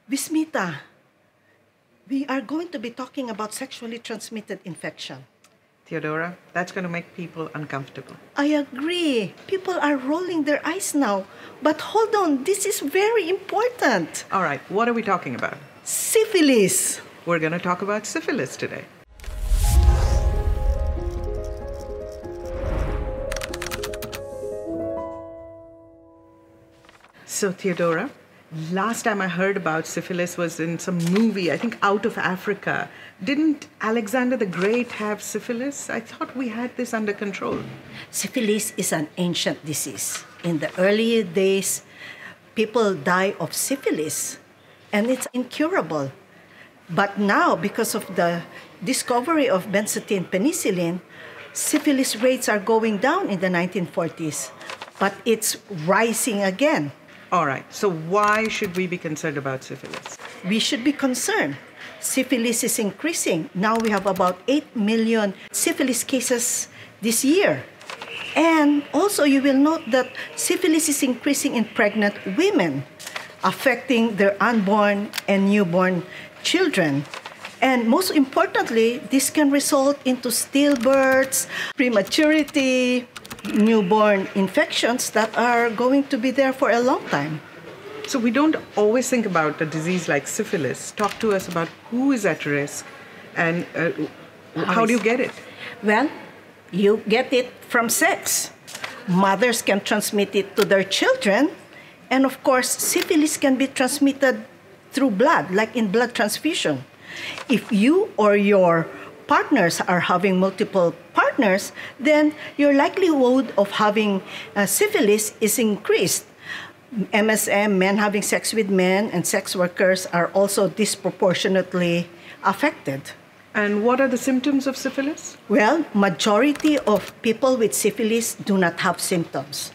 Vismita, we are going to be talking about sexually transmitted infection. Teodora, that's going to make people uncomfortable. I agree. People are rolling their eyes now. But hold on, this is very important. All right, what are we talking about? Syphilis. We're going to talk about syphilis today. So, Teodora, last time I heard about syphilis was in some movie, I think Out of Africa. Didn't Alexander the Great have syphilis? I thought we had this under control. Syphilis is an ancient disease. In the early days, people die of syphilis, and it's incurable. But now, because of the discovery of benzathine penicillin, syphilis rates are going down in the 1940s, but it's rising again. All right, so why should we be concerned about syphilis? We should be concerned. Syphilis is increasing. Now we have about 8 million syphilis cases this year. And also you will note that syphilis is increasing in pregnant women, affecting their unborn and newborn children. And most importantly, this can result into stillbirths, prematurity, newborn infections that are going to be there for a long time. So we don't always think about a disease like syphilis. Talk to us about who is at risk and how do you get it? Well, you get it from sex. Mothers can transmit it to their children. And of course, syphilis can be transmitted through blood, like in blood transfusion. If you or your partners are having multiple partners, then your likelihood of having syphilis is increased. MSM, men having sex with men, and sex workers are also disproportionately affected. And what are the symptoms of syphilis? Well, majority of people with syphilis do not have symptoms.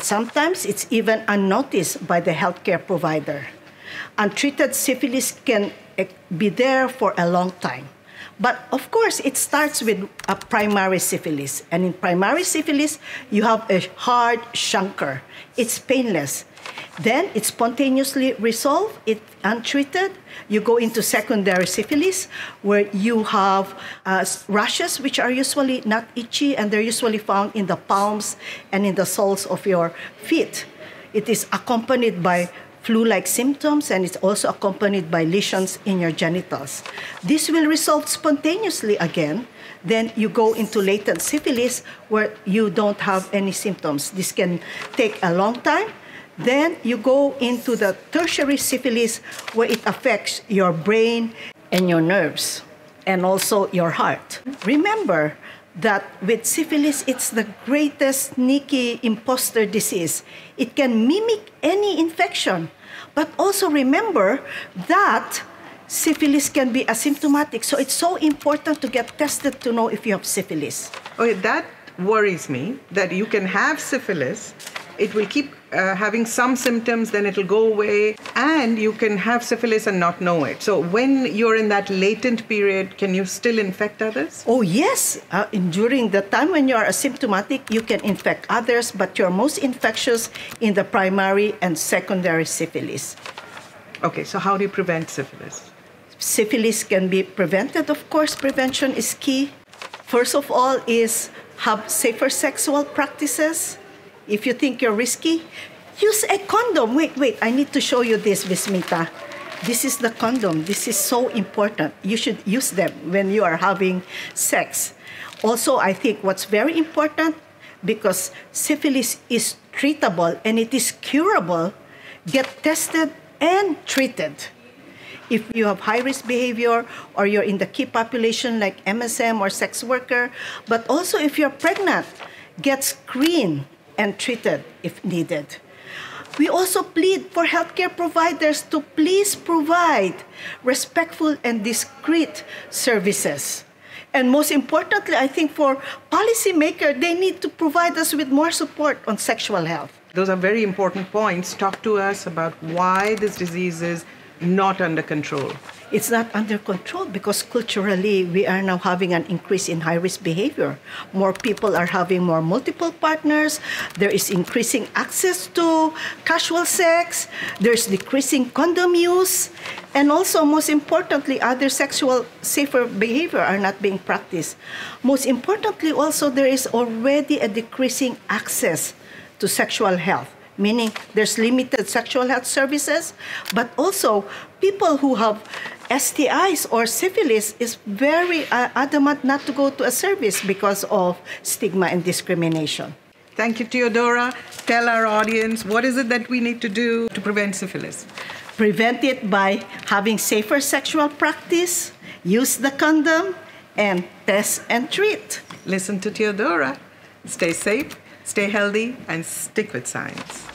Sometimes it's even unnoticed by the healthcare provider. Untreated syphilis can be there for a long time. But of course, it starts with a primary syphilis. And in primary syphilis, you have a hard chancre. It's painless. Then it spontaneously resolves. It's untreated. You go into secondary syphilis, where you have rashes, which are usually not itchy, and they're usually found in the palms and in the soles of your feet. It is accompanied by flu-like symptoms, and it's also accompanied by lesions in your genitals. This will resolve spontaneously again. Then you go into latent syphilis, where you don't have any symptoms. This can take a long time. Then you go into the tertiary syphilis, where it affects your brain and your nerves, and also your heart. Remember that with syphilis, it's the greatest sneaky imposter disease. It can mimic any infection. But also remember that syphilis can be asymptomatic. So it's so important to get tested to know if you have syphilis. Okay, that worries me, that you can have syphilis, it will keep having some symptoms, then it'll go away, and you can have syphilis and not know it. So when you're in that latent period, can you still infect others? Oh, yes. During the time when you are asymptomatic, you can infect others, but you're most infectious in the primary and secondary syphilis. Okay, so how do you prevent syphilis? Syphilis can be prevented. Of course, prevention is key. First of all is have safer sexual practices. If you think you're risky, use a condom. Wait, I need to show you this, Vismita. This is the condom. This is so important. You should use them when you are having sex. Also, I think what's very important, because syphilis is treatable and it is curable, get tested and treated. If you have high-risk behavior or you're in the key population like MSM or sex worker, but also if you're pregnant, get screened and treated if needed. We also plead for healthcare providers to please provide respectful and discreet services. And most importantly, I think for policymakers, they need to provide us with more support on sexual health. Those are very important points. Talk to us about why this disease is not under control. it's not under control because culturally we are now having an increase in high-risk behavior. More people are having more multiple partners. There is increasing access to casual sex. There's decreasing condom use. And also, most importantly, other sexual safer behavior are not being practiced. Most importantly, also, there is already a decreasing access to sexual health, meaning there's limited sexual health services, but also people who have STIs or syphilis is very adamant not to go to a service because of stigma and discrimination. Thank you, Teodora. Tell our audience, what is it that we need to do to prevent syphilis? Prevent it by having safer sexual practice, use the condom, and test and treat. Listen to Teodora. Stay safe, stay healthy, and stick with science.